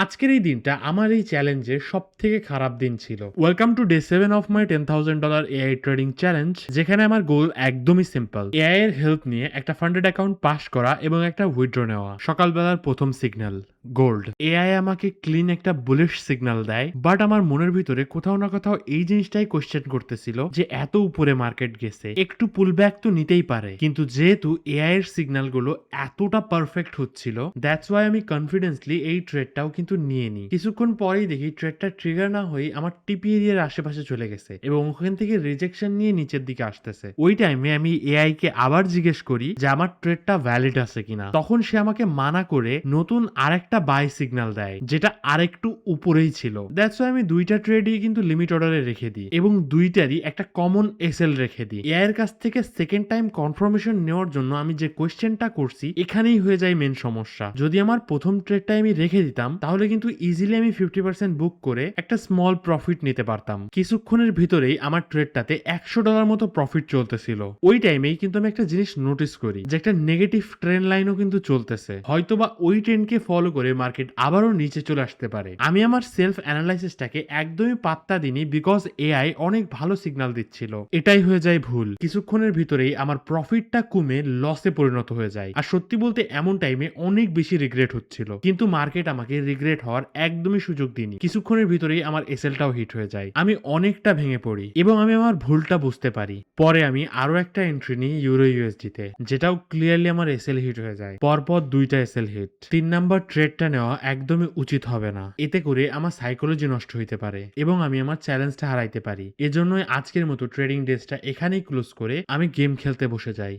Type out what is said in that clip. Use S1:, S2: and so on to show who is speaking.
S1: আজকের এই দিনটা আমার এই চ্যালেঞ্জের সবথেকে খারাপ দিন ছিল। Welcome to day 7 of my $10,000 AI trading challenge, যেখানে আমার গোল একদমই সিম্পল। এআই এর হেল্প নিয়ে একটা ফান্ডেড অ্যাকাউন্ট পাস করা এবং একটা উইথড্র নেওয়া। সকালবেলার প্রথম সিগন্যাল গোল্ড। এআই আমাকে ক্লিন একটা বুলিশ সিগন্যাল দেয়, বাট আমার মনের ভিতরে কোথাও না কোথাও এই জিনিসটাই কোশ্চেন করতেছিল যে এত উপরে মার্কেট গেছে, একটু পুল ব্যাক তো নিতেই পারে। কিন্তু যেহেতু এআই এর সিগন্যাল গুলো এতটা পারফেক্ট হচ্ছিল, দ্যাটস ওয়াই আমি কনফিডেন্সলি এই ট্রেডটাও কিন্তু নিয়ে নিই। কিছুক্ষণ পরেই দেখি ট্রেডটা ট্রিগার না হয়ে আমার টিপি এরিয়ার আশেপাশে চলে গেছে এবং ওখান থেকে রিজেকশন নিয়ে নিচের দিকে আসতেছে। ওই টাইমে আমি এআই কে আবার জিজ্ঞেস করি যে আমার ট্রেডটা ভ্যালিড আছে কিনা। তখন সে আমাকে মানা করে নতুন আরেকটা বাই সিগন্যাল দেয়, যেটা আরেকটু উপরেই ছিল। দ্যাটস ওয়াই আমি দুইটা ট্রেডই কিন্তু লিমিট অর্ডারে রেখে দিই এবং দুইটারই একটা কমন এসএল রেখে দিই। এআই এর কাছ থেকে সেকেন্ড টাইম কনফার্মেশন নেওয়ার জন্য আমি যে কোয়েশ্চেনটা করছি, এখানেই হয়ে যায় মেন সমস্যা। যদি আমার প্রথম ট্রেডটা আমি রেখে দিতাম, তাহলে কিন্তু ইজিলি আমি 50% বুক করে একটা স্মল প্রফিট নিতে পারতাম। কিছুক্ষণের ভিতরেই আমার ট্রেডটাতে $100 মতো প্রফিট চলতেছিল। ওই টাইমেই কিন্তু আমি একটা জিনিস নোটিস করি যে একটা নেগেটিভ ট্রেন্ড লাইনও কিন্তু চলতেছে। হয়তোবা ওই ট্রেন্ডকে ফলো করে মার্কেট আবারও নিচে চলে আসতে পারে। আমি আমার সেলফ অ্যানালাইসিসটাকে একদমই পাত্তা দিইনি, বিকজ এআই অনেক ভালো সিগন্যাল দিচ্ছিল। এটাই হয়ে যায় ভুল। কিছুক্ষণের ভিতরেই আমার প্রফিটটা কমে লসে পরিণত হয়ে যায়। আর সত্যি বলতে এমন টাইমে অনেক বেশি রিগ্রেট হচ্ছিল, কিন্তু মার্কেট আমাকে রিগ্রেট হওয়ার একদমই সুযোগ দিইনি। কিছুক্ষণের ভিতরেই আমার এসএলটাও হিট হয়ে যায়। আমি অনেকটা ভেঙে পড়ি এবং আমি আমার ভুলটা বুঝতে পারি। পরে আমি আরো একটা এন্ট্রি নিই ইউরো ইউএসডি তে, যেটাও ক্লিয়ারলি আমার এসএল হিট হয়ে যায়। পরপর দুইটা এসএল হিট। 3 নাম্বার ট্রেডটা নেওয়া একদমই উচিত হবে না। এতে করে আমার সাইকোলজি নষ্ট হইতে পারে এবং আমি আমার চ্যালেঞ্জটা হারাইতে পারি। এজন্যই আজকের মতো ট্রেডিং ডেজটা এখানেই ক্লোজ করে আমি গেম খেলতে বসে যাই।